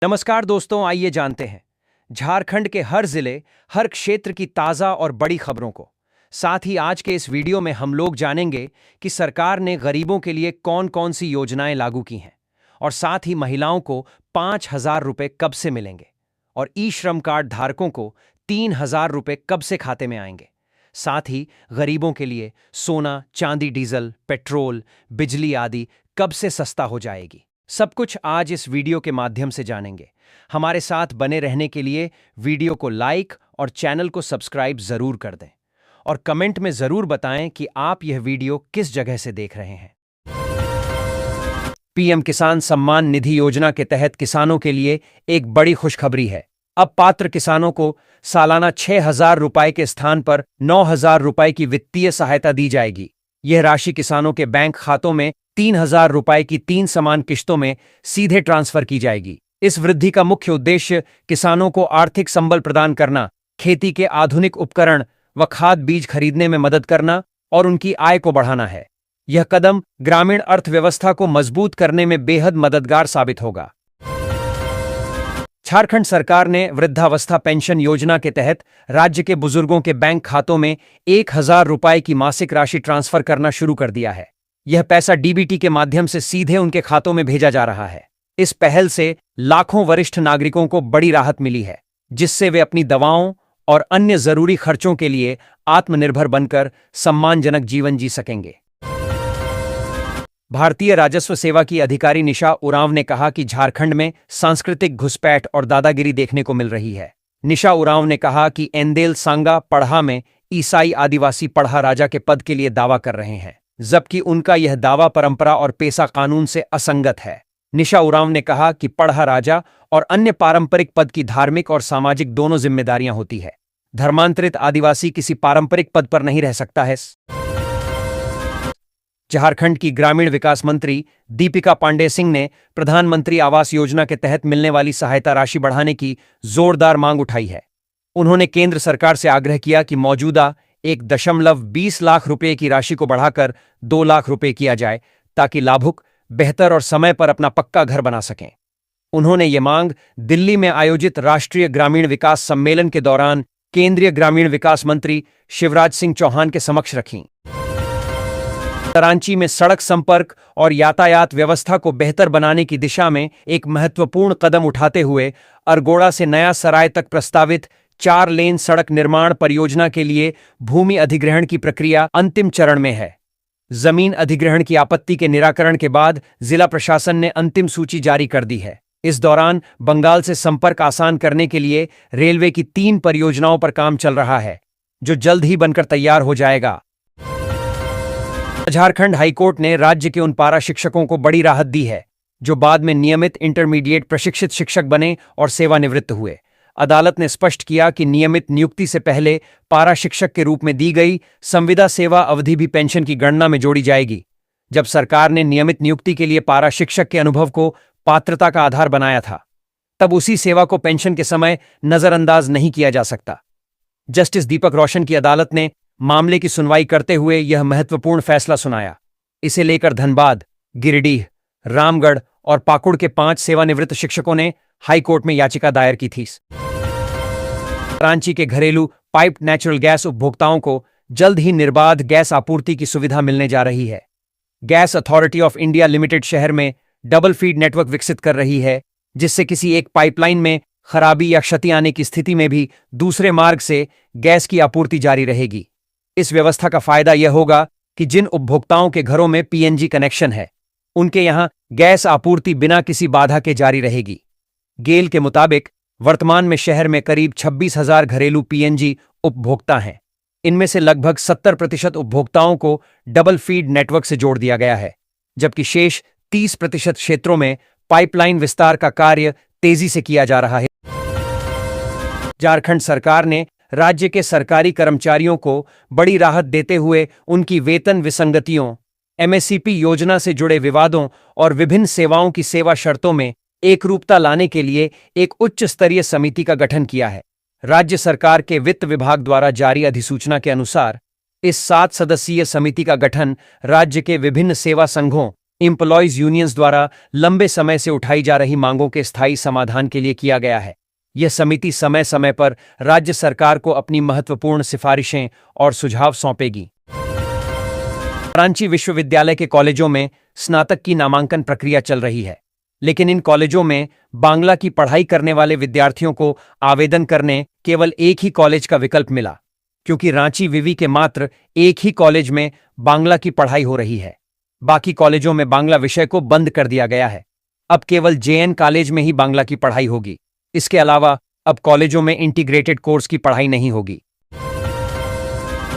नमस्कार दोस्तों, आइए जानते हैं झारखंड के हर जिले, हर क्षेत्र की ताज़ा और बड़ी खबरों को। साथ ही आज के इस वीडियो में हम लोग जानेंगे कि सरकार ने गरीबों के लिए कौन-कौन सी योजनाएं लागू की हैं और साथ ही महिलाओं को 5,000 रुपए कब से मिलेंगे और ई श्रम कार्ड धारकों को 3,000 रुपए कब से खाते में आएंगे। साथ ही गरीबों के लिए सोना, चांदी, डीजल, पेट्रोल, बिजली आदि कब से सस्ता हो जाएगी। सब कुछ आज इस वीडियो के माध्यम से जानेंगे। हमारे साथ बने रहने के लिए वीडियो को लाइक और चैनल को सब्सक्राइब जरूर कर दें और कमेंट में जरूर बताएं कि आप यह वीडियो किस जगह से देख रहे हैं। पीएम किसान सम्मान निधि योजना के तहत किसानों के लिए एक बड़ी खुशखबरी है। अब पात्र किसानों को सालाना 6,000 रुपए के स्थान पर 9,000 रुपए की वित्तीय सहायता दी जाएगी। यह राशि किसानों के बैंक खातों में 3,000 रुपए की 3 समान किश्तों में सीधे ट्रांसफर की जाएगी। इस वृद्धि का मुख्य उद्देश्य किसानों को आर्थिक संबल प्रदान करना, खेती के आधुनिक उपकरण व खाद बीज खरीदने में मदद करना और उनकी आय को बढ़ाना है। यह कदम ग्रामीण अर्थव्यवस्था को मजबूत करने में बेहद मददगार साबित होगा। झारखंड सरकार ने वृद्धावस्था पेंशन योजना के तहत राज्य के बुजुर्गों के बैंक खातों में 1,000 रुपए की मासिक राशि ट्रांसफर करना शुरू कर दिया है। यह पैसा डीबीटी के माध्यम से सीधे उनके खातों में भेजा जा रहा है। इस पहल से लाखों वरिष्ठ नागरिकों को बड़ी राहत मिली है, जिससे वे अपनी दवाओं और अन्य जरूरी खर्चों के लिए आत्मनिर्भर बनकर सम्मानजनक जीवन जी सकेंगे। भारतीय राजस्व सेवा की अधिकारी निशा उरांव ने कहा कि झारखंड में सांस्कृतिक घुसपैठ और दादागिरी देखने को मिल रही है। निशा उरांव ने कहा कि एंदेल सांगा पढ़ा में ईसाई आदिवासी पढ़ा राजा के पद के लिए दावा कर रहे हैं, जबकि उनका यह दावा परंपरा और पेशा कानून से असंगत है। निशा उरांव ने कहा कि पढ़ा राजा और अन्य पारंपरिक पद की धार्मिक और सामाजिक दोनों जिम्मेदारियां होती है। धर्मांतरित आदिवासी किसी पारंपरिक पद पर नहीं रह सकता है। झारखंड की ग्रामीण विकास मंत्री दीपिका पांडे सिंह ने प्रधानमंत्री आवास योजना के तहत मिलने वाली सहायता राशि बढ़ाने की जोरदार मांग उठाई है। उन्होंने केंद्र सरकार से आग्रह किया कि मौजूदा 1.20 लाख रुपए की राशि को बढ़ाकर 2 लाख रुपए किया जाए, ताकि लाभुक बेहतर और समय पर अपना पक्का घर बना सकें। उन्होंने ये मांग दिल्ली में आयोजित राष्ट्रीय ग्रामीण विकास सम्मेलन के दौरान केंद्रीय ग्रामीण विकास मंत्री शिवराज सिंह चौहान के समक्ष रखी। रांची में सड़क संपर्क और यातायात व्यवस्था को बेहतर बनाने की दिशा में एक महत्वपूर्ण कदम उठाते हुए अरगोड़ा से नया सराय तक प्रस्तावित 4 लेन सड़क निर्माण परियोजना के लिए भूमि अधिग्रहण की प्रक्रिया अंतिम चरण में है। जमीन अधिग्रहण की आपत्ति के निराकरण के बाद जिला प्रशासन ने अंतिम सूची जारी कर दी है। इस दौरान बंगाल से संपर्क आसान करने के लिए रेलवे की 3 परियोजनाओं पर काम चल रहा है, जो जल्द ही बनकर तैयार हो जाएगा। झारखंड हाईकोर्ट ने राज्य के उन पारा शिक्षकों को बड़ी राहत दी है, जो बाद में नियमित इंटरमीडिएट प्रशिक्षित शिक्षक बने और सेवानिवृत्त हुए। अदालत ने स्पष्ट किया कि नियमित नियुक्ति से पहले पारा शिक्षक के रूप में दी गई संविदा सेवा अवधि भी पेंशन की गणना में जोड़ी जाएगी। जब सरकार ने नियमित नियुक्ति के लिए पारा शिक्षक के अनुभव को पात्रता का आधार बनाया था, तब उसी सेवा को पेंशन के समय नजरअंदाज नहीं किया जा सकता। जस्टिस दीपक रोशन की अदालत ने मामले की सुनवाई करते हुए यह महत्वपूर्ण फैसला सुनाया। इसे लेकर धनबाद, गिरिडीह, रामगढ़ और पाकुड़ के 5 सेवानिवृत्त शिक्षकों ने हाईकोर्ट में याचिका दायर की थी। रांची के घरेलू पाइप्ड नेचुरल गैस उपभोक्ताओं को जल्द ही निर्बाध गैस आपूर्ति की सुविधा मिलने जा रही है। Gas authority of India limited शहर में डबल फीड नेटवर्क विकसित कर रही है, जिससे किसी एक पाइपलाइन में खराबी या क्षति आने की स्थिति में भी दूसरे मार्ग से गैस की आपूर्ति जारी रहेगी। इस व्यवस्था का फायदा यह होगा कि जिन उपभोक्ताओं के घरों में पीएनजी कनेक्शन है, उनके यहां गैस आपूर्ति बिना किसी बाधा के जारी रहेगी। गेल के मुताबिक वर्तमान में शहर में करीब 26,000 घरेलू पीएनजी उपभोक्ता हैं। इनमें से लगभग 70% उपभोक्ताओं को डबल फीड नेटवर्क से जोड़ दिया गया है, जबकि शेष 30% क्षेत्रों में पाइपलाइन विस्तार का कार्य तेजी से किया जा रहा है। झारखंड सरकार ने राज्य के सरकारी कर्मचारियों को बड़ी राहत देते हुए उनकी वेतन विसंगतियों, एमएससीपी योजना से जुड़े विवादों और विभिन्न सेवाओं की सेवा शर्तों में एकरूपता लाने के लिए एक उच्च स्तरीय समिति का गठन किया है। राज्य सरकार के वित्त विभाग द्वारा जारी अधिसूचना के अनुसार इस 7 सदस्यीय समिति का गठन राज्य के विभिन्न सेवा संघों, एम्प्लॉयज यूनियंस द्वारा लंबे समय से उठाई जा रही मांगों के स्थायी समाधान के लिए किया गया है। यह समिति समय समय पर राज्य सरकार को अपनी महत्वपूर्ण सिफारिशें और सुझाव सौंपेगी। रांची विश्वविद्यालय के कॉलेजों में स्नातक की नामांकन प्रक्रिया चल रही है, लेकिन इन कॉलेजों में बांग्ला की पढ़ाई करने वाले विद्यार्थियों को आवेदन करने केवल एक ही कॉलेज का विकल्प मिला, क्योंकि रांची विवि के मात्र एक ही कॉलेज में बांग्ला की पढ़ाई हो रही है। बाकी कॉलेजों में बांग्ला विषय को बंद कर दिया गया है। अब केवल जेएन कॉलेज में ही बांग्ला की पढ़ाई होगी। इसके अलावा अब कॉलेजों में इंटीग्रेटेड कोर्स की पढ़ाई नहीं होगी।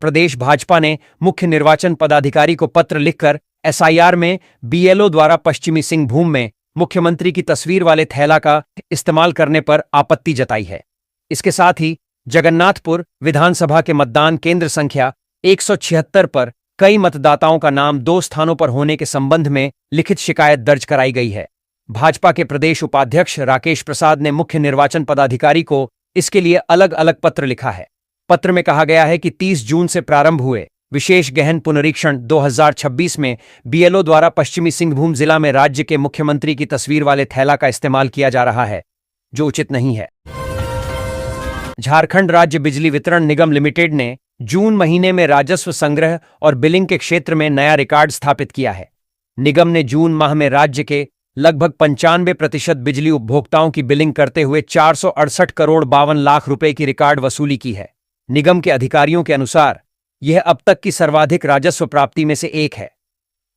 प्रदेश भाजपा ने मुख्य निर्वाचन पदाधिकारी को पत्र लिखकर एसआईआर में बीएलओ द्वारा पश्चिमी सिंहभूम में मुख्यमंत्री की तस्वीर वाले थैला का इस्तेमाल करने पर आपत्ति जताई है। इसके साथ ही जगन्नाथपुर विधानसभा के मतदान केंद्र संख्या 176 पर कई मतदाताओं का नाम 2 स्थानों पर होने के संबंध में लिखित शिकायत दर्ज कराई गई है। भाजपा के प्रदेश उपाध्यक्ष राकेश प्रसाद ने मुख्य निर्वाचन पदाधिकारी को इसके लिए अलग अलग पत्र लिखा है। पत्र में कहा गया है कि 30 जून से प्रारंभ हुए विशेष गहन पुनरीक्षण 2026 में बीएलओ द्वारा पश्चिमी सिंहभूम जिला में राज्य के मुख्यमंत्री की तस्वीर वाले थैला का इस्तेमाल किया जा रहा है, जो उचित नहीं है। झारखंड राज्य बिजली वितरण निगम लिमिटेड ने जून महीने में राजस्व संग्रह और बिलिंग के क्षेत्र में नया रिकॉर्ड स्थापित किया है। निगम ने जून माह में राज्य के लगभग 95% बिजली उपभोक्ताओं की बिलिंग करते हुए 468 करोड़ 52 लाख रुपए की रिकॉर्ड वसूली की है। निगम के अधिकारियों के अनुसार यह अब तक की सर्वाधिक राजस्व प्राप्ति में से एक है।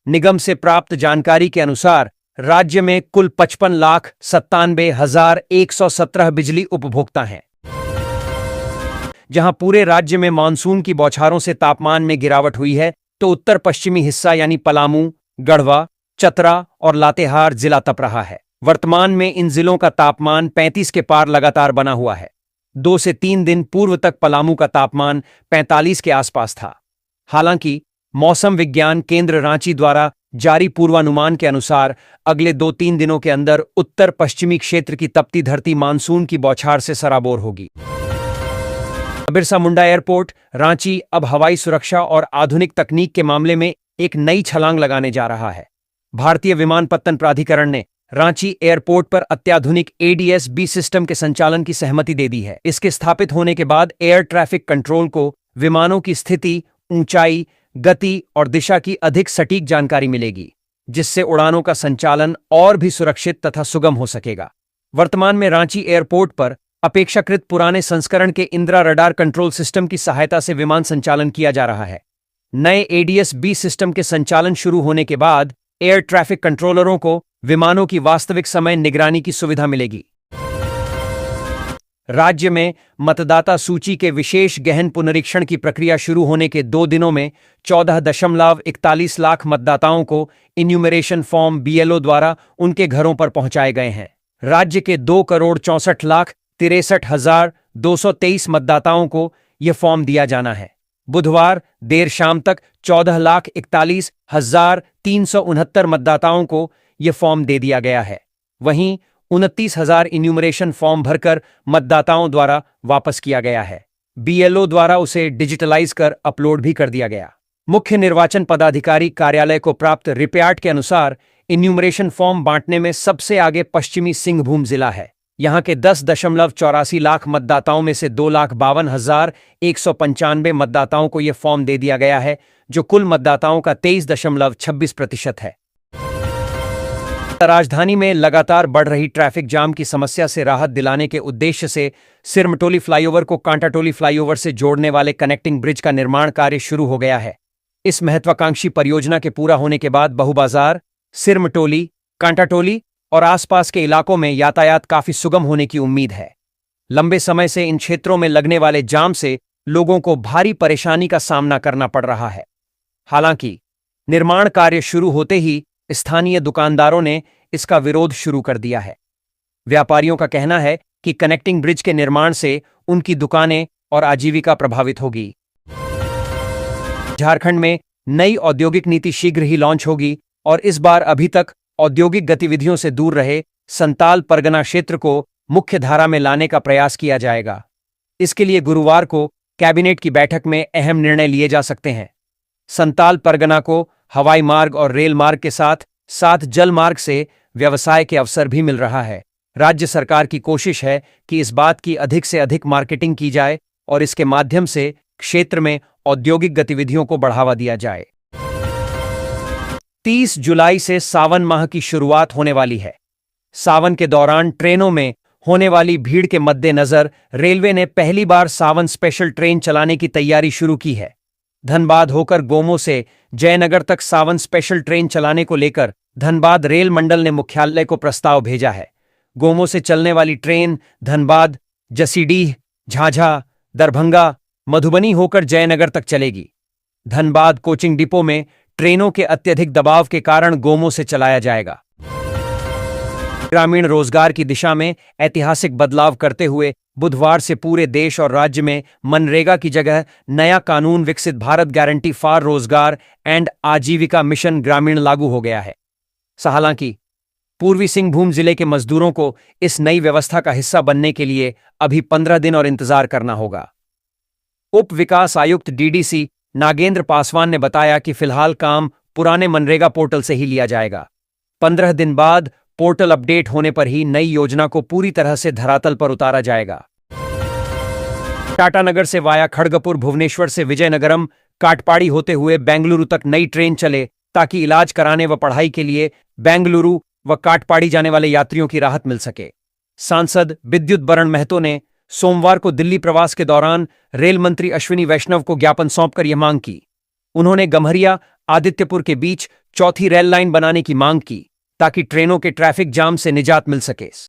निगम से प्राप्त जानकारी के अनुसार राज्य में कुल 55,97,117 बिजली उपभोक्ता हैं। जहां पूरे राज्य में मानसून की बौछारों से तापमान में गिरावट हुई है, तो उत्तर पश्चिमी हिस्सा यानी पलामू, गढ़वा, चतरा और लातेहार जिला तप रहा है। वर्तमान में इन जिलों का तापमान 35 के पार लगातार बना हुआ है। 2 से 3 दिन पूर्व तक पलामू का तापमान 45 के आसपास था। हालांकि मौसम विज्ञान केंद्र रांची द्वारा जारी पूर्वानुमान के अनुसार अगले 2-3 दिनों के अंदर उत्तर पश्चिमी क्षेत्र की तपती धरती मानसून की बौछार से सराबोर होगी। बिरसा मुंडा एयरपोर्ट रांची अब हवाई सुरक्षा और आधुनिक तकनीक के मामले में एक नई छलांग लगाने जा रहा है। भारतीय विमानपत्तन प्राधिकरण ने रांची एयरपोर्ट पर अत्याधुनिक ADS-B सिस्टम के संचालन की सहमति दे दी है। इसके स्थापित होने के बाद एयर ट्रैफिक कंट्रोल को विमानों की स्थिति, ऊंचाई, गति और दिशा की अधिक सटीक जानकारी मिलेगी, जिससे उड़ानों का संचालन और भी सुरक्षित तथा सुगम हो सकेगा। वर्तमान में रांची एयरपोर्ट पर अपेक्षाकृत पुराने संस्करण के इंदिरा रडार कंट्रोल सिस्टम की सहायता से विमान संचालन किया जा रहा है। नए ADS-B सिस्टम के संचालन शुरू होने के बाद एयर ट्रैफिक कंट्रोलरों को विमानों की वास्तविक समय निगरानी की सुविधा मिलेगी। राज्य में मतदाता सूची के विशेष गहन पुनरीक्षण की प्रक्रिया शुरू होने के 2 दिनों में 14.41 लाख मतदाताओं को इन्यूमरेशन फॉर्म BLO द्वारा उनके घरों पर पहुंचाए गए हैं। राज्य के 2,64,63,223 मतदाताओं को यह फॉर्म दिया जाना है। बुधवार देर शाम तक 14,41,369 मतदाताओं को यह फॉर्म दे दिया गया है। वहीं 29,000 इन्यूमरेशन फॉर्म भरकर मतदाताओं द्वारा वापस किया गया है। BLO द्वारा उसे डिजिटलाइज कर अपलोड भी कर दिया गया। मुख्य निर्वाचन पदाधिकारी कार्यालय को प्राप्त रिपोर्ट के अनुसार इन्यूमरेशन फॉर्म बांटने में सबसे आगे पश्चिमी सिंहभूम जिला है। यहां के 10.84 लाख मतदाताओं में से 2,52,195 मतदाताओं को यह फॉर्म दे दिया गया है, जो कुल मतदाताओं का 23.26% है। राजधानी में लगातार बढ़ रही ट्रैफिक जाम की समस्या से राहत दिलाने के उद्देश्य से सिरमटोली फ्लाईओवर को कांटाटोली फ्लाईओवर से जोड़ने वाले कनेक्टिंग ब्रिज का निर्माण कार्य शुरू हो गया है। इस महत्वाकांक्षी परियोजना के पूरा होने के बाद बहुबाजार, सिरमटोली, कांटाटोली और आसपास के इलाकों में यातायात काफी सुगम होने की उम्मीद है। लंबे समय से इन क्षेत्रों में लगने वाले जाम से लोगों को भारी परेशानी का सामना करना पड़ रहा है। हालांकि निर्माण कार्य शुरू होते ही स्थानीय दुकानदारों ने इसका विरोध शुरू कर दिया है। व्यापारियों का कहना है कि कनेक्टिंग ब्रिज के निर्माण से उनकी दुकानें और आजीविका प्रभावित होगी। झारखंड में नई औद्योगिक नीति शीघ्र ही लॉन्च होगी और इस बार अभी तक औद्योगिक गतिविधियों से दूर रहे संताल परगना क्षेत्र को मुख्य धारा में लाने का प्रयास किया जाएगा। इसके लिए गुरुवार को कैबिनेट की बैठक में अहम निर्णय लिए जा सकते हैं। संताल परगना को हवाई मार्ग और रेल मार्ग के साथ साथ जल मार्ग से व्यवसाय के अवसर भी मिल रहा है। राज्य सरकार की कोशिश है कि इस बात की अधिक से अधिक मार्केटिंग की जाए और इसके माध्यम से क्षेत्र में औद्योगिक गतिविधियों को बढ़ावा दिया जाए। 30 जुलाई से सावन माह की शुरुआत होने वाली है। सावन के दौरान ट्रेनों में होने वाली भीड़ के मद्देनजर रेलवे ने पहली बार सावन स्पेशल ट्रेन चलाने की तैयारी शुरू की है। धनबाद होकर गोमो से जयनगर तक सावन स्पेशल ट्रेन चलाने को लेकर धनबाद रेल मंडल ने मुख्यालय को प्रस्ताव भेजा है। गोमो से चलने वाली ट्रेन धनबाद, जसीडीह, झाझा, दरभंगा, मधुबनी होकर जयनगर तक चलेगी। धनबाद कोचिंग डिपो में ट्रेनों के अत्यधिक दबाव के कारण गोमो से चलाया जाएगा। ग्रामीण रोजगार की दिशा में ऐतिहासिक बदलाव करते हुए बुधवार से पूरे देश और राज्य में मनरेगा की जगह नया कानून विकसित भारत गारंटी फॉर रोजगार एंड आजीविका मिशन ग्रामीण लागू हो गया है। हालांकि पूर्वी सिंहभूम जिले के मजदूरों को इस नई व्यवस्था का हिस्सा बनने के लिए अभी 15 दिन और इंतजार करना होगा। उप विकास आयुक्त डीडीसी नागेंद्र पासवान ने बताया कि फिलहाल काम पुराने मनरेगा पोर्टल से ही लिया जाएगा। 15 दिन बाद पोर्टल अपडेट होने पर ही नई योजना को पूरी तरह से धरातल पर उतारा जाएगा। टाटानगर से वाया खड़गपुर, भुवनेश्वर से विजयनगरम, काटपाड़ी होते हुए बेंगलुरु तक नई ट्रेन चले ताकि इलाज कराने व पढ़ाई के लिए बेंगलुरु व काटपाड़ी जाने वाले यात्रियों की राहत मिल सके। सांसद विद्युत बरण महतो ने सोमवार को दिल्ली प्रवास के दौरान रेल मंत्री अश्विनी वैष्णव को ज्ञापन सौंपकर यह मांग की। उन्होंने गम्हरिया आदित्यपुर के बीच चौथी रेल लाइन बनाने की मांग की ताकि ट्रेनों के ट्रैफिक जाम से निजात मिल सके।